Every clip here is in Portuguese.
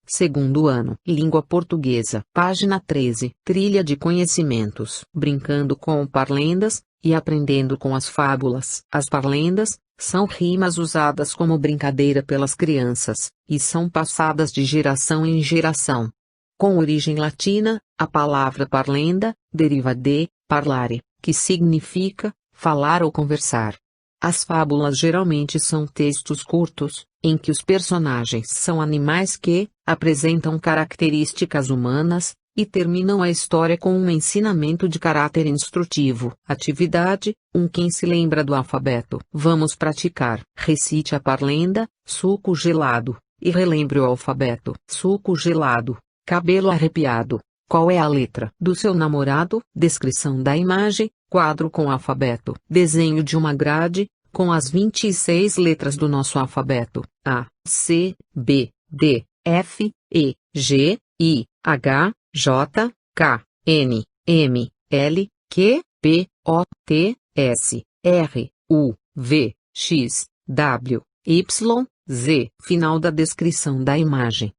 Segundo ano, Língua Portuguesa, página 13, Trilha de Conhecimentos, brincando com parlendas, e aprendendo com as fábulas. As parlendas são rimas usadas como brincadeira pelas crianças, e são passadas de geração em geração. Com origem latina, a palavra parlenda deriva de parlare, que significa falar ou conversar. As fábulas geralmente são textos curtos, em que os personagens são animais que apresentam características humanas, e terminam a história com um ensinamento de caráter instrutivo. Atividade 1. Quem se lembra do alfabeto? Vamos praticar. Recite a parlenda, suco gelado, e relembre o alfabeto. Suco gelado, cabelo arrepiado. Qual é a letra do seu namorado? Descrição da imagem, quadro com alfabeto. Desenho de uma grade, com as 26 letras do nosso alfabeto. A, C, B, D, F, E, G, I, H, J, K, N, M, L, Q, P, O, T, S, R, U, V, X, W, Y, Z. Final da descrição da imagem.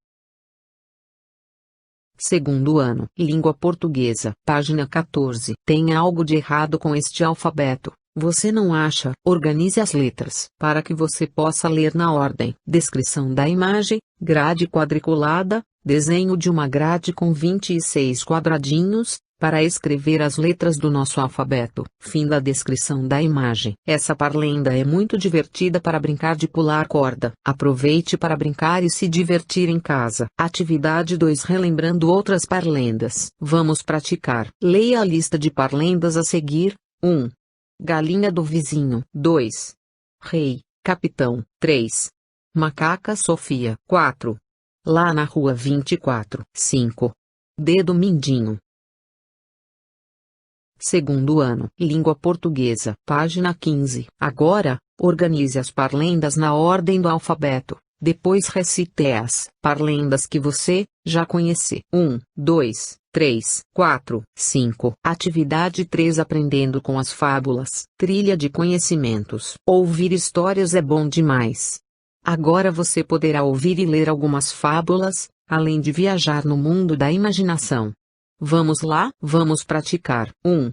Segundo ano, Língua Portuguesa, página 14. Tem algo de errado com este alfabeto. Você não acha? Organize as letras para que você possa ler na ordem. Descrição da imagem, grade quadriculada, desenho de uma grade com 26 quadradinhos, para escrever as letras do nosso alfabeto. Fim da descrição da imagem. Essa parlenda é muito divertida para brincar de pular corda. Aproveite para brincar e se divertir em casa. Atividade 2. Relembrando outras parlendas. Vamos praticar. Leia a lista de parlendas a seguir. 1. Galinha do vizinho. 2. Rei, capitão. 3. Macaca Sofia. 4. Lá na rua 24. 5. Dedo mindinho. Segundo ano, Língua Portuguesa, página 15. Agora, organize as parlendas na ordem do alfabeto. Depois recite as parlendas que você já conhece. 1, 2, 3, 4, 5. Atividade 3. Aprendendo com as fábulas. Trilha de conhecimentos. Ouvir histórias é bom demais. Agora você poderá ouvir e ler algumas fábulas, além de viajar no mundo da imaginação. Vamos lá? Vamos praticar. 1.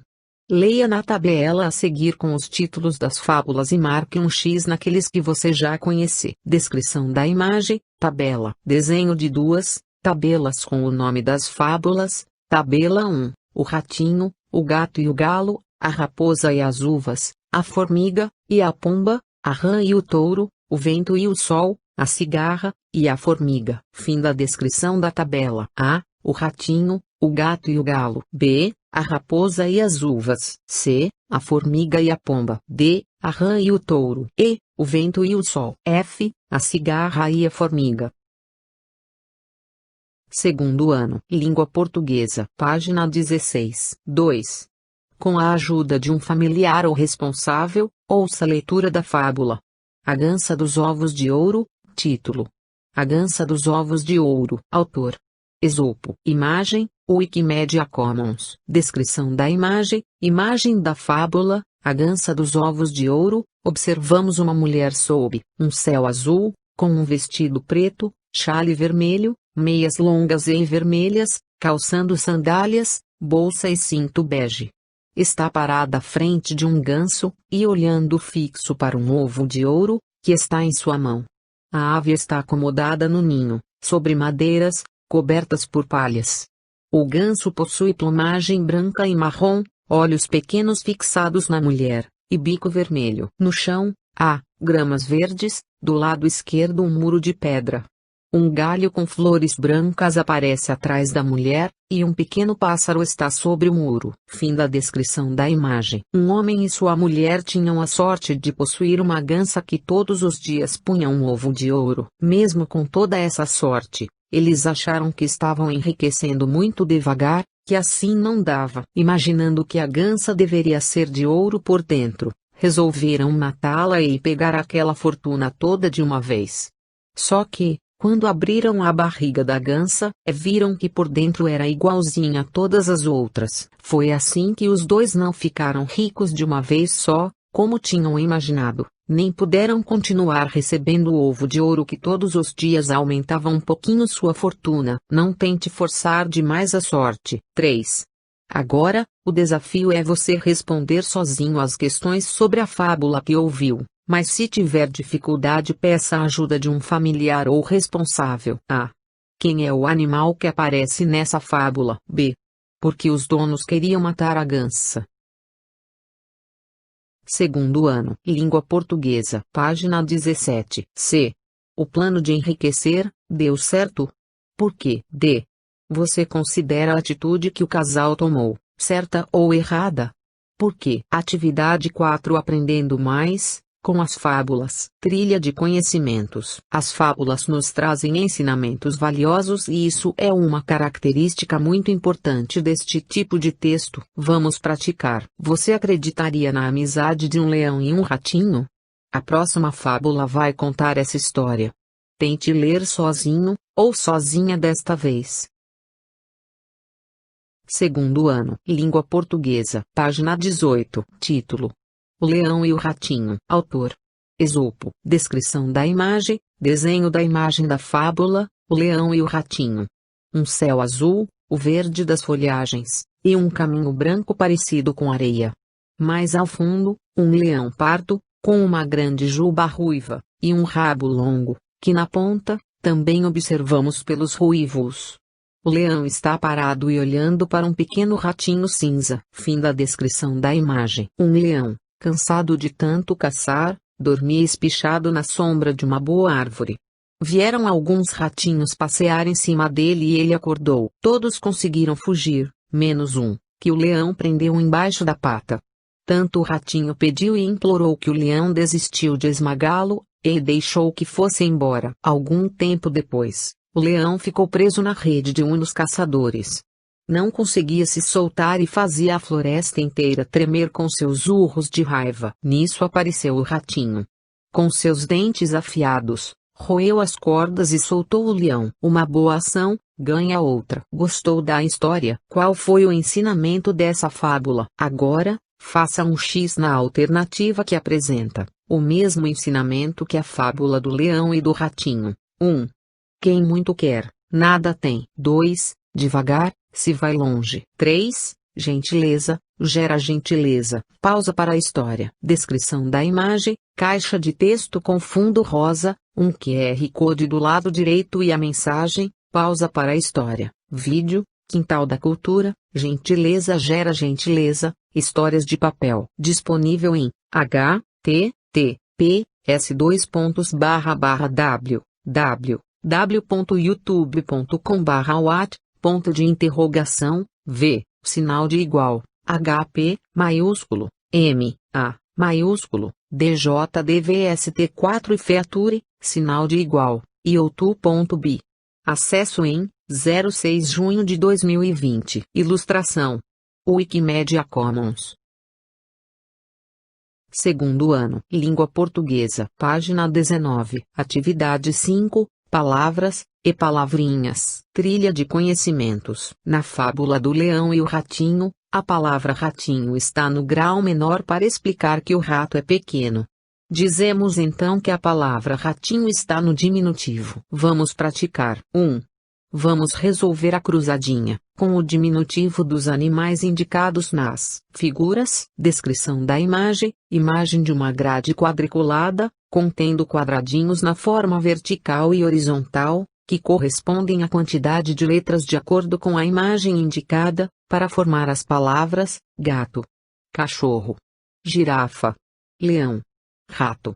Leia na tabela a seguir com os títulos das fábulas e marque um X naqueles que você já conhece. Descrição da imagem, tabela. Desenho de duas tabelas com o nome das fábulas. Tabela 1. O ratinho, o gato e o galo, a raposa e as uvas, a formiga e a pomba, a rã e o touro, o vento e o sol, a cigarra e a formiga. Fim da descrição da tabela. A. O ratinho, o gato e o galo. B. A raposa e as uvas. C. A formiga e a pomba. D. A rã e o touro. E. O vento e o sol. F. A cigarra e a formiga. Segundo ano, Língua Portuguesa, página 16. 2. Com a ajuda de um familiar ou responsável, ouça a leitura da fábula. A Gança dos Ovos de Ouro. Título: A Gança dos Ovos de Ouro. Autor: Esopo. Imagem: Wikimedia Commons. Descrição da imagem, imagem da fábula, A Gança dos Ovos de Ouro. Observamos uma mulher sob um céu azul, com um vestido preto, chale vermelho, meias longas e vermelhas, calçando sandálias, bolsa e cinto bege. Está parada à frente de um ganso, e olhando fixo para um ovo de ouro, que está em sua mão. A ave está acomodada no ninho, sobre madeiras, cobertas por palhas. O ganso possui plumagem branca e marrom, olhos pequenos fixados na mulher, e bico vermelho. No chão, há gramas verdes, do lado esquerdo um muro de pedra. Um galho com flores brancas aparece atrás da mulher, e um pequeno pássaro está sobre o muro. Fim da descrição da imagem. Um homem e sua mulher tinham a sorte de possuir uma gança que todos os dias punha um ovo de ouro. Mesmo com toda essa sorte, eles acharam que estavam enriquecendo muito devagar, que assim não dava. Imaginando que a gança deveria ser de ouro por dentro, resolveram matá-la e pegar aquela fortuna toda de uma vez. Só que, quando abriram a barriga da gança, viram que por dentro era igualzinha a todas as outras. Foi assim que os dois não ficaram ricos de uma vez só, como tinham imaginado. nem puderam continuar recebendo o ovo de ouro que todos os dias aumentava um pouquinho sua fortuna. Não tente forçar demais a sorte. 3. Agora, o desafio é você responder sozinho às questões sobre a fábula que ouviu, mas se tiver dificuldade peça a ajuda de um familiar ou responsável. A. Quem é o animal que aparece nessa fábula? B. Por que os donos queriam matar a gansa? Segundo ano, língua portuguesa, página 17. C. O plano de enriquecer deu certo? Por quê? D. Você considera a atitude que o casal tomou certa ou errada? Por quê? Atividade 4. Aprendendo mais com as fábulas. Trilha de conhecimentos. As fábulas nos trazem ensinamentos valiosos e isso é uma característica muito importante deste tipo de texto. Vamos praticar. Você acreditaria na amizade de um leão e um ratinho? A próxima fábula vai contar essa história. Tente ler sozinho, ou sozinha desta vez. Segundo ano, língua portuguesa, página 18. Título: O Leão e o Ratinho. Autor: Esopo. Descrição da imagem: desenho da imagem da fábula, o leão e o ratinho. Um céu azul, o verde das folhagens, e um caminho branco parecido com areia. Mais ao fundo, um leão pardo, com uma grande juba ruiva, e um rabo longo, que na ponta, também observamos pelos ruivos. O leão está parado e olhando para um pequeno ratinho cinza. Fim da descrição da imagem. Um leão, cansado de tanto caçar, dormia espichado na sombra de uma boa árvore. Vieram alguns ratinhos passear em cima dele e ele acordou. Todos conseguiram fugir, menos um, que o leão prendeu embaixo da pata. Tanto o ratinho pediu e implorou que o leão desistiu de esmagá-lo, e deixou que fosse embora. Algum tempo depois, o leão ficou preso na rede de um dos caçadores. Não conseguia se soltar e fazia a floresta inteira tremer com seus urros de raiva. Nisso apareceu o ratinho. Com seus dentes afiados, roeu as cordas e soltou o leão. Uma boa ação ganha outra. Gostou da história? Qual foi o ensinamento dessa fábula? Agora, faça um X na alternativa que apresenta o mesmo ensinamento que a fábula do leão e do ratinho. 1. Quem muito quer, nada tem. 2. Devagar, se vai longe. 3. Gentileza, gera gentileza. Pausa para a história. Descrição da imagem, caixa de texto com fundo rosa, um QR Code do lado direito e a mensagem, pausa para a história. Vídeo, Quintal da Cultura, gentileza gera gentileza, histórias de papel. Disponível em https://www.youtube.com/wat, sinal de igual, HP, maiúsculo, MA, maiúsculo, DJDVST4 e feature, sinal de igual, iotu.b. Acesso em 06 de junho de 2020. Ilustração: Wikimedia Commons. Segundo ano, língua portuguesa, página 19. Atividade 5, palavras e palavrinhas. Trilha de conhecimentos. Na fábula do leão e o ratinho, a palavra ratinho está no grau menor para explicar que o rato é pequeno. Dizemos então que a palavra ratinho está no diminutivo. Vamos praticar. 1. Vamos resolver a cruzadinha, com o diminutivo dos animais indicados nas figuras. Descrição da imagem: imagem de uma grade quadriculada, contendo quadradinhos na forma vertical e horizontal, que correspondem à quantidade de letras de acordo com a imagem indicada, para formar as palavras: gato, cachorro, girafa, leão, rato.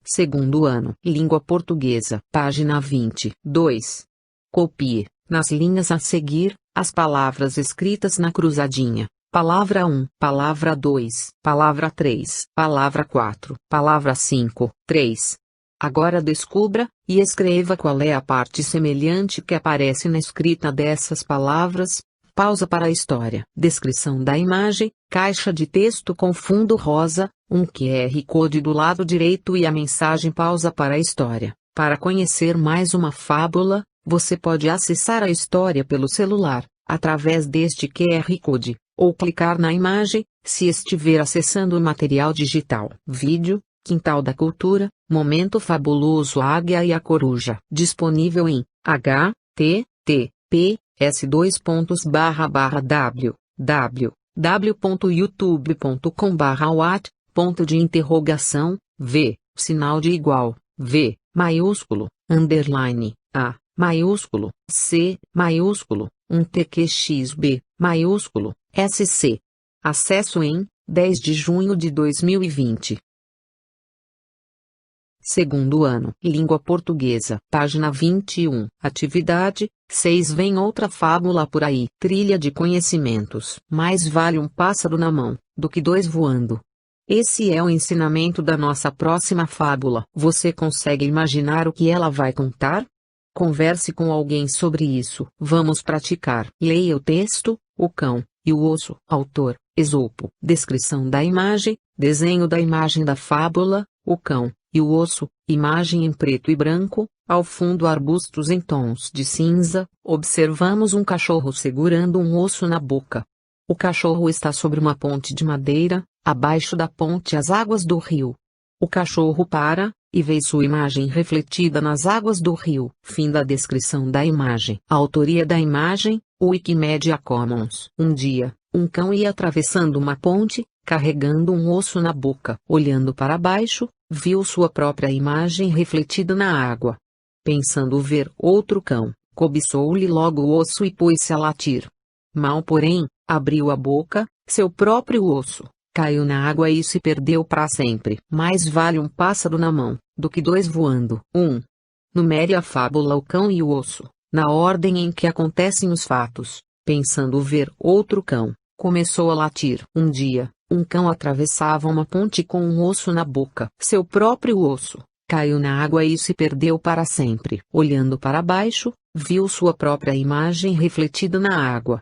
Segundo ano, língua portuguesa, página 20. 2. Copie, nas linhas a seguir, as palavras escritas na cruzadinha. Palavra 1, palavra 2, palavra 3, palavra 4, palavra 5, 3. Agora descubra e escreva qual é a parte semelhante que aparece na escrita dessas palavras. Pausa para a história. Descrição da imagem, caixa de texto com fundo rosa, um QR Code do lado direito e a mensagem. Pausa para a história. Para conhecer mais uma fábula, você pode acessar a história pelo celular, através deste QR Code, ou clicar na imagem, se estiver acessando o material digital. Vídeo, Quintal da Cultura, Momento Fabuloso Águia e a Coruja. Disponível em https://www.youtube.com/what, sinal de igual, V, maiúsculo, underline, A, maiúsculo, C, maiúsculo, 1TQXB, maiúsculo, SC. Acesso em 10 de junho de 2020. Segundo ano. Língua portuguesa. Página 21. Atividade 6. Vem outra fábula por aí. Trilha de conhecimentos. Mais vale um pássaro na mão, do que dois voando. Esse é o ensinamento da nossa próxima fábula. Você consegue imaginar o que ela vai contar? Converse com alguém sobre isso. Vamos praticar. Leia o texto, O Cão e o Osso. Autor, Esopo. Descrição da imagem, desenho da imagem da fábula, o cão e o osso, imagem em preto e branco, ao fundo arbustos em tons de cinza, observamos um cachorro segurando um osso na boca. O cachorro está sobre uma ponte de madeira, abaixo da ponte as águas do rio. O cachorro para, e vê sua imagem refletida nas águas do rio. Fim da descrição da imagem. A autoria da imagem, Wikimedia Commons. Um dia, um cão ia atravessando uma ponte, carregando um osso na boca. Olhando para baixo, viu sua própria imagem refletida na água. Pensando ver outro cão, cobiçou-lhe logo o osso e pôs-se a latir. Mal, porém, abriu a boca, seu próprio osso caiu na água e se perdeu para sempre. Mais vale um pássaro na mão, do que dois voando. 1. Numere a fábula O Cão e o Osso, na ordem em que acontecem os fatos. Pensando ver outro cão, começou a latir. Um dia, um cão atravessava uma ponte com um osso na boca. Seu próprio osso caiu na água e se perdeu para sempre. Olhando para baixo, viu sua própria imagem refletida na água.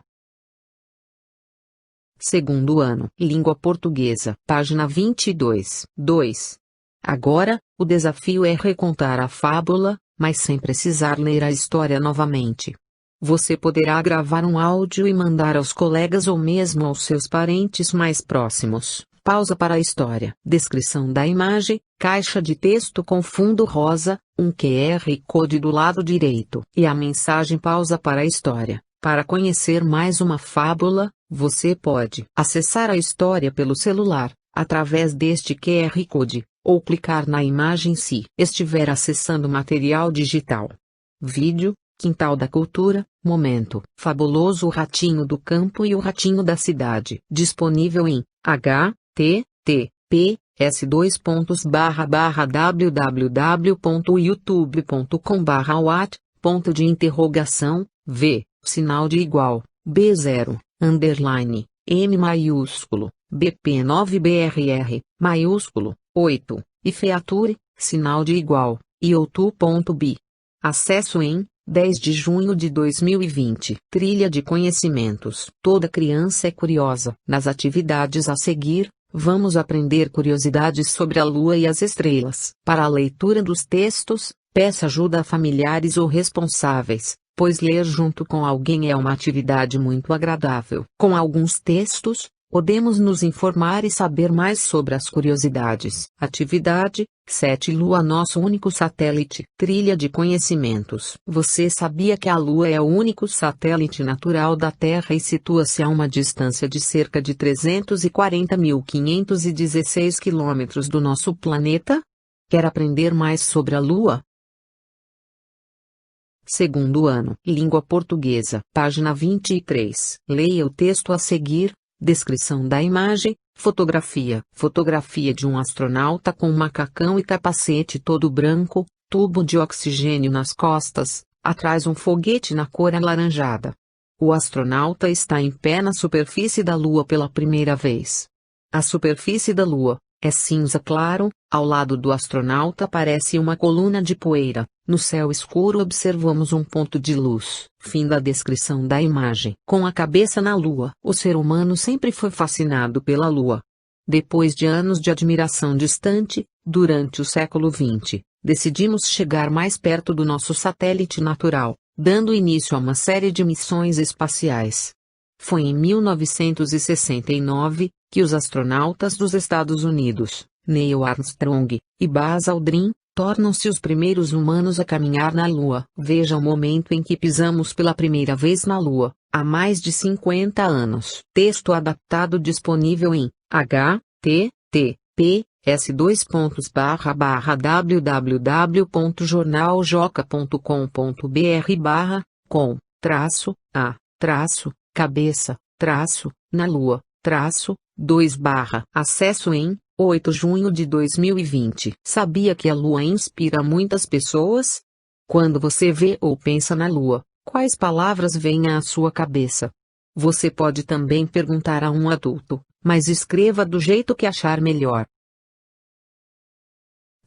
Segundo ano. Língua portuguesa. Página 22. 2. Agora, o desafio é recontar a fábula, mas sem precisar ler a história novamente. Você poderá gravar um áudio e mandar aos colegas ou mesmo aos seus parentes mais próximos. Pausa para a história. Descrição da imagem, caixa de texto com fundo rosa, um QR Code do lado direito. E a mensagem pausa para a história. Para conhecer mais uma fábula, você pode acessar a história pelo celular, através deste QR Code, ou clicar na imagem se estiver acessando material digital. Vídeo, Quintal da Cultura, Momento Fabuloso O Ratinho do Campo e o Ratinho da Cidade. Disponível em https://www.youtube.com/what, sinal de igual, B0, underline, M maiúsculo, BP9BRR, maiúsculo, 8, e feature, sinal de igual, io2.b. Acesso em 10 de junho de 2020. Trilha de conhecimentos. Toda criança é curiosa. Nas atividades a seguir, vamos aprender curiosidades sobre a Lua e as estrelas. Para a leitura dos textos, peça ajuda a familiares ou responsáveis, pois ler junto com alguém é uma atividade muito agradável. Com alguns textos, podemos nos informar e saber mais sobre as curiosidades. Atividade 7. Lua, nosso único satélite. Trilha de conhecimentos. Você sabia que a Lua é o único satélite natural da Terra e situa-se a uma distância de cerca de 340.516 quilômetros do nosso planeta? Quer aprender mais sobre a Lua? Segundo ano. Língua portuguesa. Página 23. Leia o texto a seguir. Descrição da imagem. Fotografia. Fotografia de um astronauta com macacão e capacete todo branco, tubo de oxigênio nas costas, atrás um foguete na cor alaranjada. O astronauta está em pé na superfície da Lua pela primeira vez. A superfície da Lua é cinza claro, ao lado do astronauta aparece uma coluna de poeira. No céu escuro observamos um ponto de luz. Fim da descrição da imagem. Com a cabeça na Lua. O ser humano sempre foi fascinado pela Lua. Depois de anos de admiração distante, durante o século XX, decidimos chegar mais perto do nosso satélite natural, dando início a uma série de missões espaciais. Foi em 1969 que os astronautas dos Estados Unidos, Neil Armstrong e Buzz Aldrin, tornam-se os primeiros humanos a caminhar na Lua. Veja o momento em que pisamos pela primeira vez na Lua, há mais de 50 anos. Texto adaptado disponível em https://www.jornaljoca.com.br/com-a-cabeça- na lua- 2. Acesso em 8 de junho de 2020. Sabia que a Lua inspira muitas pessoas? Quando você vê ou pensa na Lua, quais palavras vêm à sua cabeça? Você pode também perguntar a um adulto, mas escreva do jeito que achar melhor.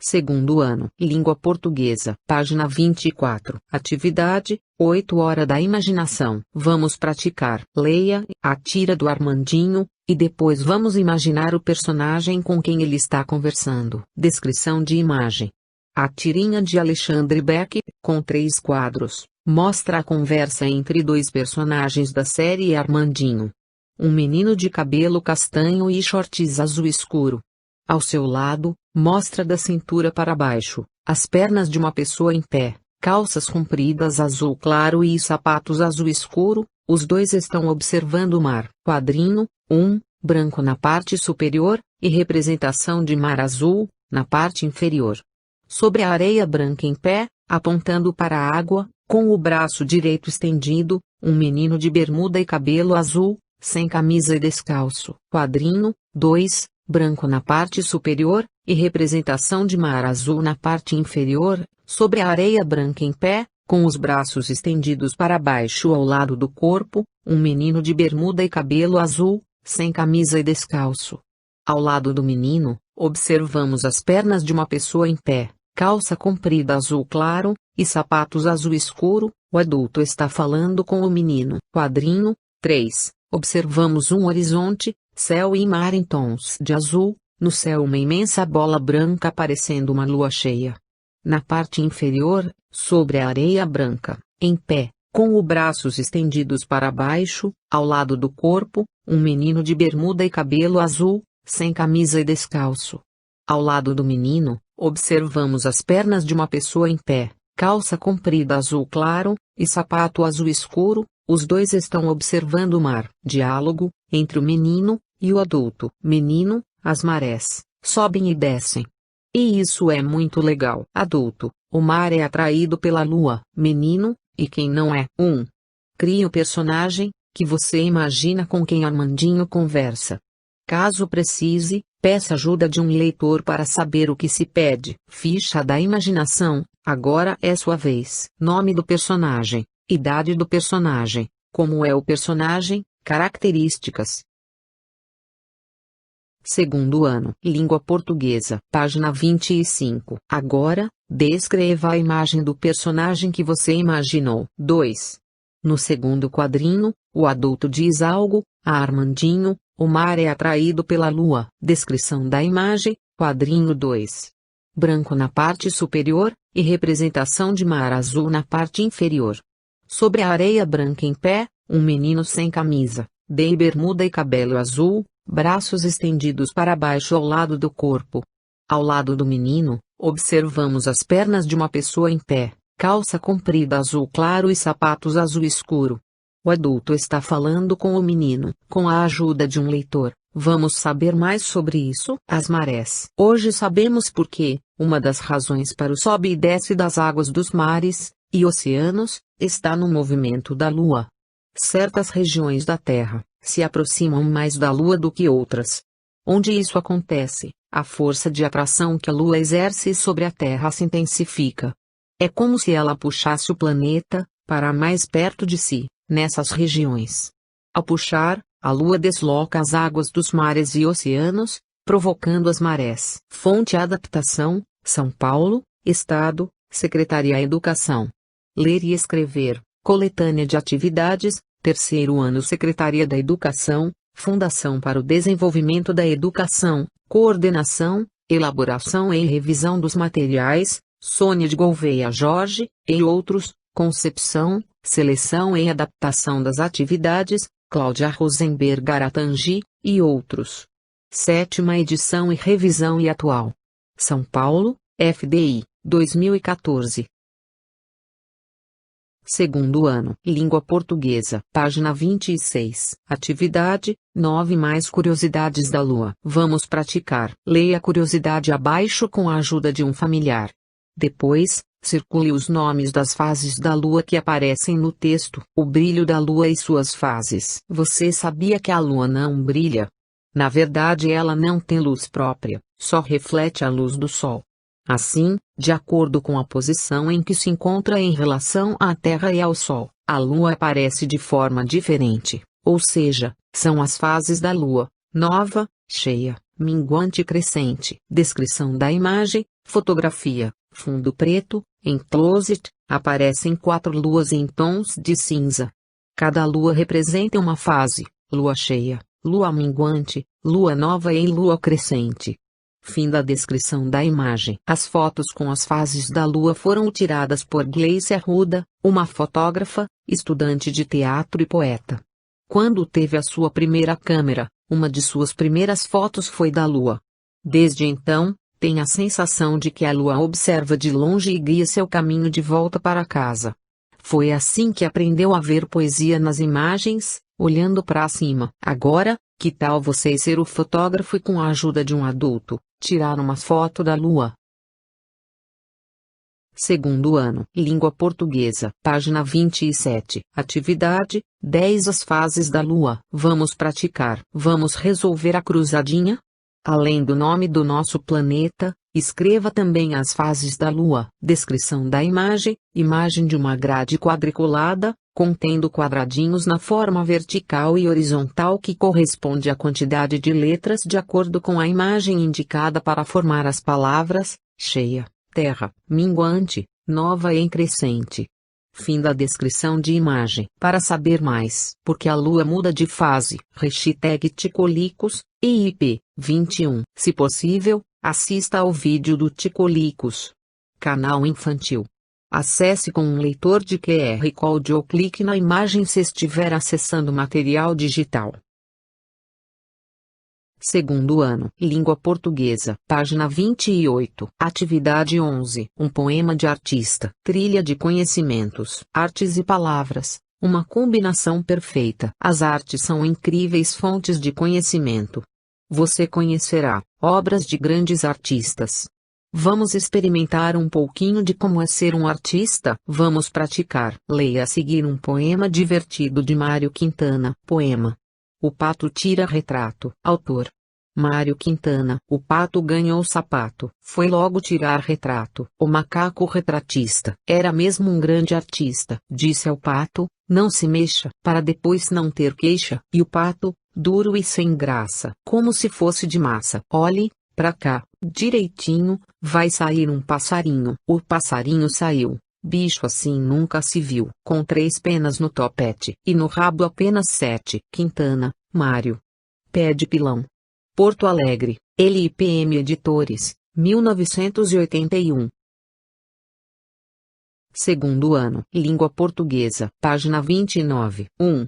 Segundo ano, Língua Portuguesa, página 24. Atividade, 8 Hora da Imaginação. Vamos praticar. Leia A Tira do Armandinho, e depois vamos imaginar o personagem com quem ele está conversando. Descrição de imagem. A Tirinha de Alexandre Beck, com 3 quadros, mostra a conversa entre 2 personagens da série Armandinho. Um menino de cabelo castanho e shorts azul escuro. Ao seu lado, mostra da cintura para baixo, as pernas de uma pessoa em pé, calças compridas azul claro e sapatos azul escuro. Os dois estão observando o mar. Quadrinho 1, branco na parte superior, e representação de mar azul, na parte inferior. Sobre a areia branca em pé, apontando para a água, com o braço direito estendido, um menino de bermuda e cabelo azul, sem camisa e descalço. Quadrinho 2, branco na parte superior, e representação de mar azul na parte inferior, sobre a areia branca em pé, com os braços estendidos para baixo ao lado do corpo, um menino de bermuda e cabelo azul, sem camisa e descalço. Ao lado do menino, observamos as pernas de uma pessoa em pé, calça comprida azul claro, e sapatos azul escuro. O adulto está falando com o menino. Quadrinho 3. Observamos um horizonte, céu e mar em tons de azul, no céu uma imensa bola branca parecendo uma lua cheia. Na parte inferior, sobre a areia branca, em pé, com os braços estendidos para baixo, ao lado do corpo, um menino de bermuda e cabelo azul, sem camisa e descalço. Ao lado do menino, observamos as pernas de uma pessoa em pé, calça comprida azul claro, e sapato azul escuro. Os dois estão observando o mar. Diálogo entre o menino e o adulto. Menino: as marés sobem e descem. E isso é muito legal. Adulto: o mar é atraído pela lua. Menino: e quem não é? Crie o personagem que você imagina com quem Armandinho conversa. Caso precise, peça ajuda de um leitor para saber o que se pede. Ficha da imaginação. Agora é sua vez. Nome do personagem. Idade do personagem. Como é o personagem? Características. Segundo ano, Língua Portuguesa, página 25. Agora, descreva a imagem do personagem que você imaginou. 2. No segundo quadrinho, o adulto diz algo a Armandinho: o mar é atraído pela lua. Descrição da imagem. Quadrinho 2. Branco na parte superior, e representação de mar azul na parte inferior. Sobre a areia branca em pé, um menino sem camisa, de bermuda e cabelo azul, braços estendidos para baixo ao lado do corpo. Ao lado do menino, observamos as pernas de uma pessoa em pé, calça comprida azul claro e sapatos azul escuro. O adulto está falando com o menino. Com a ajuda de um leitor, vamos saber mais sobre isso. As marés. Hoje sabemos por que, uma das razões para o sobe e desce das águas dos mares e oceanos, está no movimento da Lua. Certas regiões da Terra se aproximam mais da Lua do que outras. Onde isso acontece, a força de atração que a Lua exerce sobre a Terra se intensifica. É como se ela puxasse o planeta para mais perto de si, nessas regiões. Ao puxar, a Lua desloca as águas dos mares e oceanos, provocando as marés. Fonte Adaptação, São Paulo, Estado, Secretaria da Educação. Ler e escrever, coletânea de atividades, 3º ano Secretaria da Educação, Fundação para o Desenvolvimento da Educação, Coordenação, Elaboração e Revisão dos Materiais, Sônia de Gouveia Jorge, e outros, Concepção, Seleção e Adaptação das Atividades, Cláudia Rosenberg Aratangi, e outros. 7ª edição e revisão e atual. São Paulo, FDI, 2014. Segundo ano, Língua Portuguesa, página 26. Atividade, 9 mais curiosidades da Lua. Vamos praticar. Leia a curiosidade abaixo com a ajuda de um familiar. Depois, circule os nomes das fases da Lua que aparecem no texto. O brilho da Lua e suas fases. Você sabia que a Lua não brilha? Na verdade, ela não tem luz própria, só reflete a luz do Sol. Assim, de acordo com a posição em que se encontra em relação à Terra e ao Sol, a Lua aparece de forma diferente, ou seja, são as fases da Lua: nova, cheia, minguante e crescente. Descrição da imagem: fotografia, fundo preto, em closet, aparecem 4 luas em tons de cinza. Cada lua representa uma fase: lua cheia, lua minguante, lua nova e lua crescente. Fim da descrição da imagem. As fotos com as fases da Lua foram tiradas por Gleice Arruda, uma fotógrafa, estudante de teatro e poeta. Quando teve a sua primeira câmera, uma de suas primeiras fotos foi da Lua. Desde então, tem a sensação de que a Lua observa de longe e guia seu caminho de volta para casa. Foi assim que aprendeu a ver poesia nas imagens, olhando para cima. Agora, que tal você ser o fotógrafo e, com a ajuda de um adulto, tirar uma foto da Lua? Segundo ano, Língua Portuguesa, página 27. Atividade, 10 as fases da Lua. Vamos praticar. Vamos resolver a cruzadinha? Além do nome do nosso planeta, escreva também as fases da Lua. Descrição da imagem: imagem de uma grade quadriculada, contendo quadradinhos na forma vertical e horizontal que corresponde à quantidade de letras de acordo com a imagem indicada para formar as palavras: cheia, terra, minguante, nova e em crescente. Fim da descrição de imagem. Para saber mais, porque a Lua muda de fase, hashtag Ticolicos, EIP, 21. Se possível, assista ao vídeo do Ticolicos. Canal infantil. Acesse com um leitor de QR Code ou clique na imagem se estiver acessando material digital. Segundo ano, Língua Portuguesa, página 28. Atividade 11. Um poema de artista. Trilha de conhecimentos, artes e palavras. Uma combinação perfeita. As artes são incríveis fontes de conhecimento. Você conhecerá obras de grandes artistas. Vamos experimentar um pouquinho de como é ser um artista? Vamos praticar. Leia a seguir um poema divertido de Mário Quintana. Poema: O pato tira retrato. Autor: Mário Quintana. O pato ganhou sapato. Foi logo tirar retrato. O macaco retratista era mesmo um grande artista. Disse ao pato: não se mexa, para depois não ter queixa. E o pato, duro e sem graça, como se fosse de massa: olhe pra cá, direitinho, vai sair um passarinho. O passarinho saiu. Bicho assim nunca se viu. Com 3 penas no topete, e no rabo apenas 7. Quintana, Mário. Pé de pilão. Porto Alegre, LIPM Editores, 1981. Segundo ano, Língua Portuguesa, página 29. 1.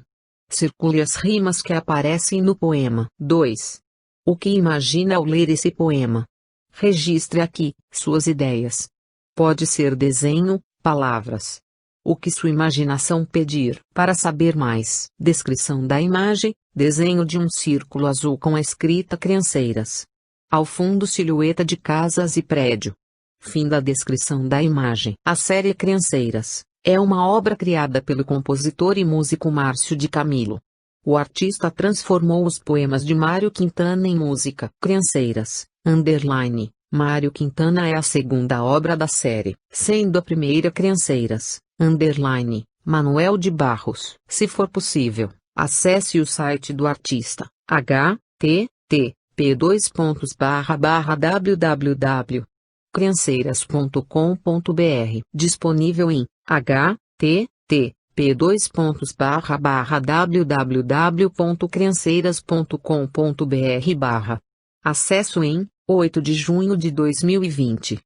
Circule as rimas que aparecem no poema. 2. O que imagina ao ler esse poema? Registre aqui suas ideias. Pode ser desenho, palavras. O que sua imaginação pedir. Para saber mais, descrição da imagem: desenho de um círculo azul com a escrita Crianceiras. Ao fundo, silhueta de casas e prédio. Fim da descrição da imagem. A série Crianceiras é uma obra criada pelo compositor e músico Márcio de Camilo. O artista transformou os poemas de Mário Quintana em música. Crianceiras, Mário Quintana é a segunda obra da série, sendo a primeira Crianceiras, Manuel de Barros. Se for possível, acesse o site do artista, http://www.crianceiras.com.br, disponível em http://www.crianceiras.com.br/. Acesso em 8 de junho de 2020.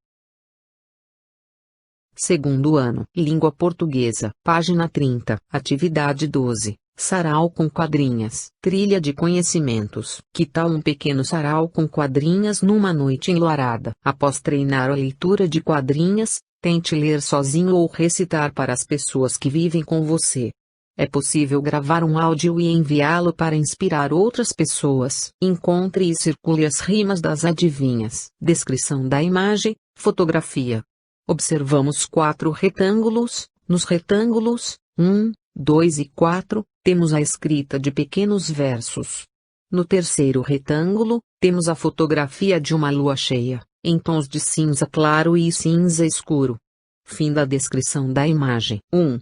Segundo ano, Língua Portuguesa, página 30. Atividade 12. Sarau com quadrinhas. Trilha de conhecimentos. Que tal um pequeno sarau com quadrinhas numa noite enluarada? Após treinar a leitura de quadrinhas, tente ler sozinho ou recitar para as pessoas que vivem com você. É possível gravar um áudio e enviá-lo para inspirar outras pessoas. Encontre e circule as rimas das adivinhas. Descrição da imagem, fotografia. Observamos 4 retângulos. Nos retângulos 1, 2 e 4, temos a escrita de pequenos versos. No terceiro retângulo, temos a fotografia de uma lua cheia, em tons de cinza claro e cinza escuro. Fim da descrição da imagem. 1.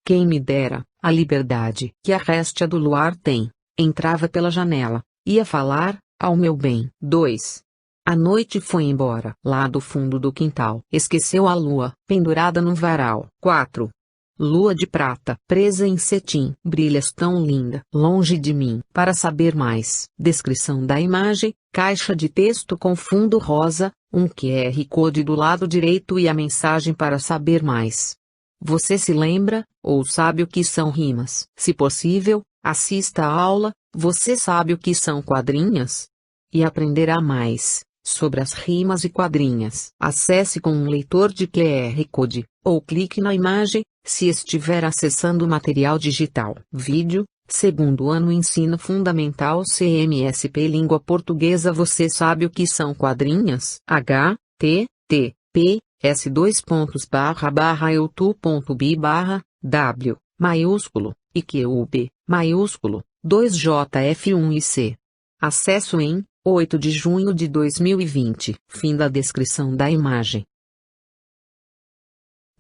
Quem me dera, a liberdade que a réstia do luar tem, entrava pela janela, ia falar, ao meu bem. 2. A noite foi embora, lá do fundo do quintal, esqueceu a lua, pendurada no varal. 4. Lua de prata, presa em cetim, brilhas tão linda, longe de mim. Para saber mais, descrição da imagem, caixa de texto com fundo rosa, um QR Code do lado direito e a mensagem para saber mais. Você se lembra, ou sabe o que são rimas? Se possível, assista a aula, você sabe o que são quadrinhas? E aprenderá mais sobre as rimas e quadrinhas. Acesse com um leitor de QR Code, ou clique na imagem, se estiver acessando material digital. Vídeo, segundo ano Ensino Fundamental CMSP Língua Portuguesa. Você sabe o que são quadrinhas? https://youtube.b/w, maiúsculo, e QUB, maiúsculo, 2JF1 e C. Acesso em 8 de junho de 2020. Fim da descrição da imagem.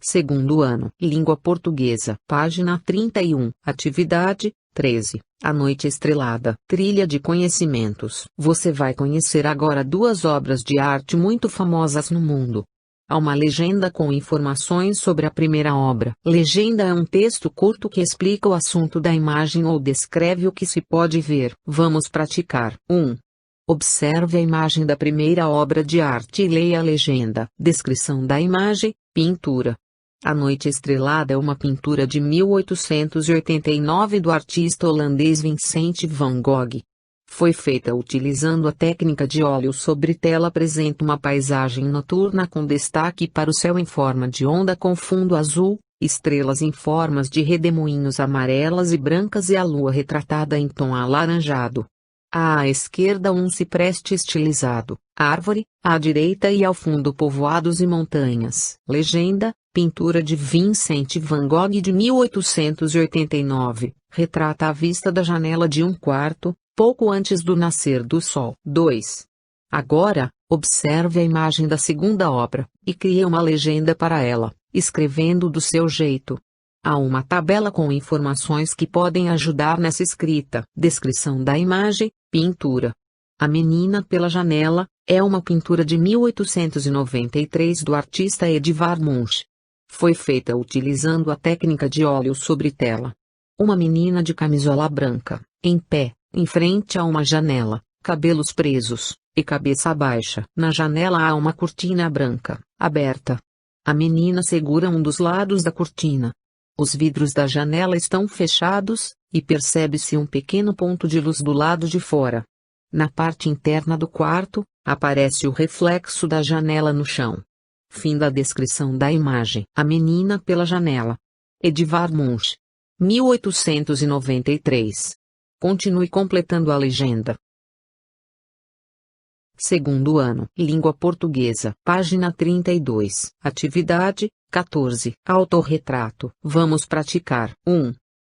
Segundo ano, Língua Portuguesa. Página 31. Atividade 13. A Noite Estrelada. Trilha de conhecimentos. Você vai conhecer agora 2 obras de arte muito famosas no mundo. Há uma legenda com informações sobre a primeira obra. Legenda é um texto curto que explica o assunto da imagem ou descreve o que se pode ver. Vamos praticar. 1. Observe a imagem da primeira obra de arte e leia a legenda. Descrição da imagem, pintura. A Noite Estrelada é uma pintura de 1889 do artista holandês Vincent van Gogh. Foi feita utilizando a técnica de óleo sobre tela. Apresenta uma paisagem noturna com destaque para o céu em forma de onda com fundo azul, estrelas em formas de redemoinhos amarelas e brancas e a lua retratada em tom alaranjado. À esquerda um cipreste estilizado, árvore, à direita e ao fundo povoados e montanhas. Legenda, pintura de Vincent van Gogh de 1889, retrata a vista da janela de um quarto, pouco antes do nascer do sol. 2. Agora, observe a imagem da segunda obra, e crie uma legenda para ela, escrevendo do seu jeito. Há uma tabela com informações que podem ajudar nessa escrita. Descrição da imagem, pintura. A Menina pela Janela, é uma pintura de 1893 do artista Edvard Munch. Foi feita utilizando a técnica de óleo sobre tela. Uma menina de camisola branca, em pé, em frente a uma janela, cabelos presos, e cabeça baixa. Na janela há uma cortina branca, aberta. A menina segura um dos lados da cortina. Os vidros da janela estão fechados, e percebe-se um pequeno ponto de luz do lado de fora. Na parte interna do quarto, aparece o reflexo da janela no chão. Fim da descrição da imagem. A Menina pela Janela. Edvard Munch. 1893. Continue completando a legenda. Segundo ano, Língua Portuguesa. Página 32. Atividade 14. Autorretrato. Vamos praticar. 1.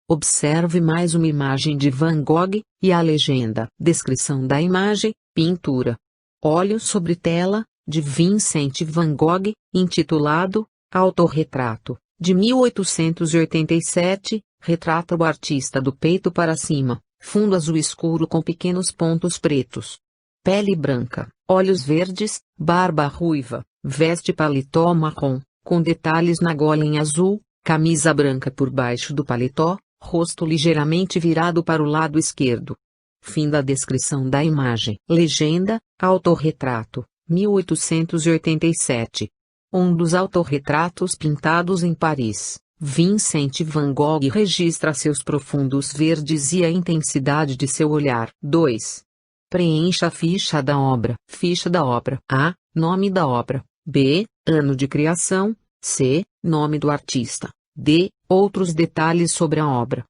Observe mais uma imagem de Van Gogh, e a legenda. Descrição da imagem, pintura. Óleo sobre tela, de Vincent van Gogh, intitulado Autorretrato, de 1887, retrata o artista do peito para cima, fundo azul escuro com pequenos pontos pretos. Pele branca, olhos verdes, barba ruiva, veste paletó marrom, com detalhes na gola em azul, camisa branca por baixo do paletó, rosto ligeiramente virado para o lado esquerdo. Fim da descrição da imagem. Legenda, autorretrato, 1887. Um dos autorretratos pintados em Paris. Vincent van Gogh registra seus profundos verdes e a intensidade de seu olhar. 2. Preencha a ficha da obra. Ficha da obra. A. Nome da obra. B. Ano de criação. C. Nome do artista. D. Outros detalhes sobre a obra.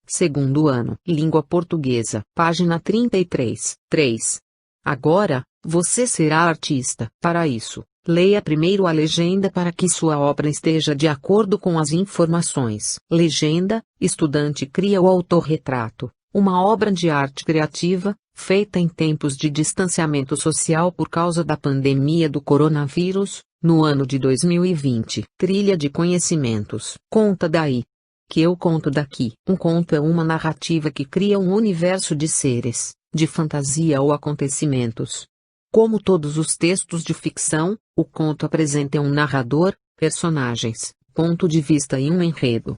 Segundo ano. Língua portuguesa. Página 33. 3. Agora, você será artista. Para isso, leia primeiro a legenda para que sua obra esteja de acordo com as informações. Legenda: estudante cria o autorretrato, uma obra de arte criativa, feita em tempos de distanciamento social por causa da pandemia do coronavírus, no ano de 2020. Trilha de conhecimentos. Conta daí. Que eu conto daqui. Um conto é uma narrativa que cria um universo de seres, de fantasia ou acontecimentos. Como todos os textos de ficção, o conto apresenta um narrador, personagens, ponto de vista e um enredo.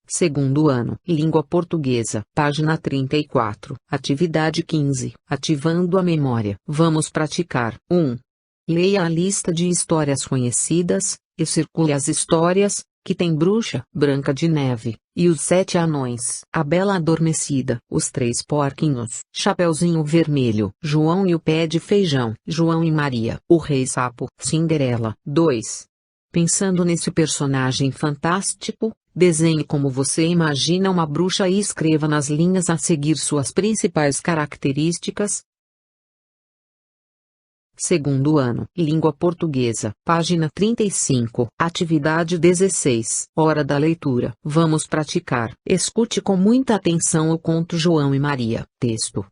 Segundo ano. Língua portuguesa. Página 34. Atividade 15. Ativando a memória. Vamos praticar. 1. Leia a lista de histórias conhecidas, e circule as histórias, que tem Bruxa, Branca de Neve, e os 7 anões, a Bela Adormecida, os 3 porquinhos, Chapeuzinho Vermelho, João e o Pé de Feijão, João e Maria, o Rei Sapo, Cinderela. 2. Pensando nesse personagem fantástico, desenhe como você imagina uma bruxa e escreva nas linhas a seguir suas principais características. Segundo ano. Língua portuguesa. Página 35. Atividade 16. Hora da leitura. Vamos praticar. Escute com muita atenção o conto João e Maria. Texto.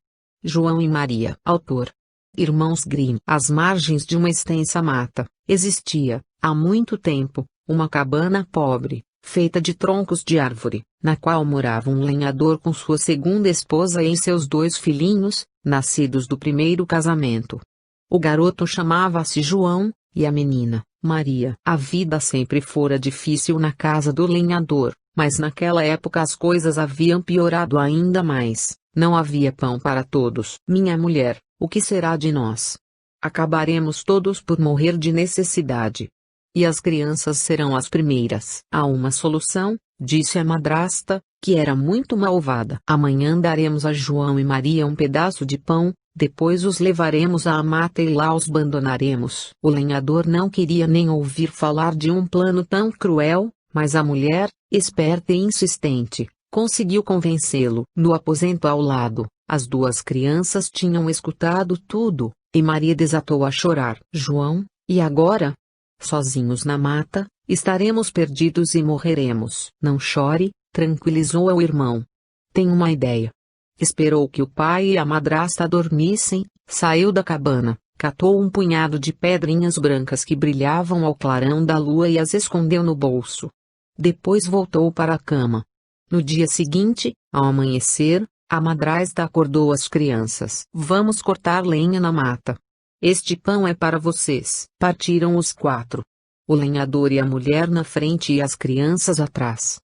João e Maria. Autor. Irmãos Grimm. Às margens de uma extensa mata, existia, há muito tempo, uma cabana pobre, feita de troncos de árvore, na qual morava um lenhador com sua segunda esposa e seus 2 filhinhos, nascidos do primeiro casamento. O garoto chamava-se João, e a menina, Maria. A vida sempre fora difícil na casa do lenhador, mas naquela época as coisas haviam piorado ainda mais. Não havia pão para todos. Minha mulher, o que será de nós? Acabaremos todos por morrer de necessidade. E as crianças serão as primeiras. Há uma solução, disse a madrasta, que era muito malvada. Amanhã daremos a João e Maria um pedaço de pão. Depois os levaremos à mata e lá os abandonaremos. O lenhador não queria nem ouvir falar de um plano tão cruel, mas a mulher, esperta e insistente, conseguiu convencê-lo. No aposento ao lado, as 2 crianças tinham escutado tudo, e Maria desatou a chorar. João, e agora? Sozinhos na mata, estaremos perdidos e morreremos. Não chore, tranquilizou o irmão. Tenho uma ideia. Esperou que o pai e a madrasta dormissem, saiu da cabana, catou um punhado de pedrinhas brancas que brilhavam ao clarão da lua e as escondeu no bolso. Depois voltou para a cama. No dia seguinte, ao amanhecer, a madrasta acordou as crianças. Vamos cortar lenha na mata. Este pão é para vocês. Partiram os 4. O lenhador e a mulher na frente e as crianças atrás.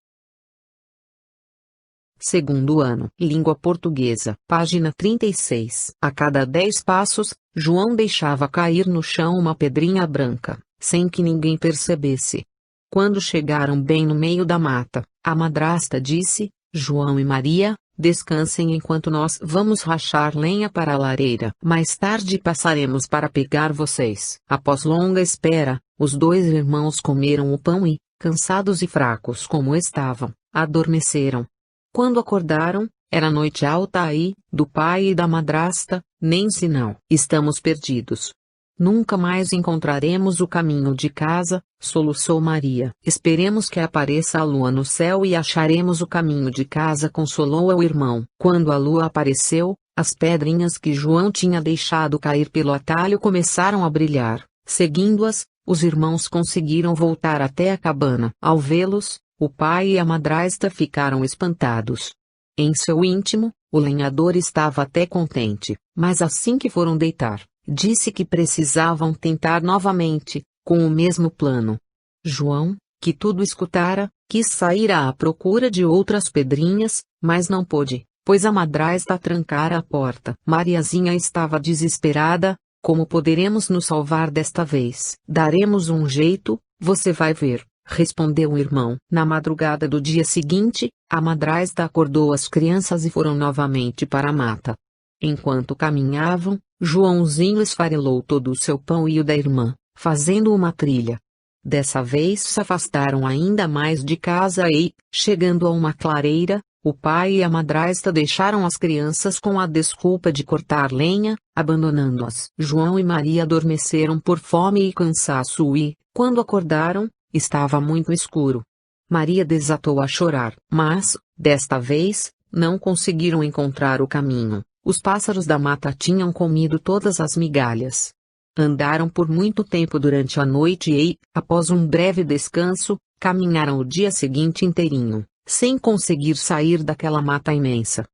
Segundo ano. Língua portuguesa. Página 36. A cada 10 passos, João deixava cair no chão uma pedrinha branca, sem que ninguém percebesse. Quando chegaram bem no meio da mata, a madrasta disse: João e Maria, descansem enquanto nós vamos rachar lenha para a lareira. Mais tarde passaremos para pegar vocês. Após longa espera, os 2 irmãos comeram o pão e, cansados e fracos como estavam, adormeceram. Quando acordaram, era noite alta aí, do pai e da madrasta, nem sinal. Estamos perdidos. Nunca mais encontraremos o caminho de casa, soluçou Maria. Esperemos que apareça a lua no céu e acharemos o caminho de casa, consolou o irmão. Quando a lua apareceu, as pedrinhas que João tinha deixado cair pelo atalho começaram a brilhar. Seguindo-as, os irmãos conseguiram voltar até a cabana. Ao vê-los, o pai e a madrasta ficaram espantados. Em seu íntimo, o lenhador estava até contente, mas assim que foram deitar, disse que precisavam tentar novamente, com o mesmo plano. João, que tudo escutara, quis sair à procura de outras pedrinhas, mas não pôde, pois a madrasta trancara a porta. Mariazinha estava desesperada, Como poderemos nos salvar desta vez? Daremos um jeito, você vai ver, respondeu o irmão. Na madrugada do dia seguinte, a madrasta acordou as crianças e foram novamente para a mata. Enquanto caminhavam, Joãozinho esfarelou todo o seu pão e o da irmã, fazendo uma trilha. Dessa vez se afastaram ainda mais de casa e, chegando a uma clareira, o pai e a madrasta deixaram as crianças com a desculpa de cortar lenha, abandonando-as. João e Maria adormeceram por fome e cansaço e, quando acordaram, estava muito escuro. Maria desatou a chorar, mas, desta vez, não conseguiram encontrar o caminho. Os pássaros da mata tinham comido todas as migalhas. Andaram por muito tempo durante a noite e, após um breve descanso, caminharam o dia seguinte inteirinho, sem conseguir sair daquela mata imensa.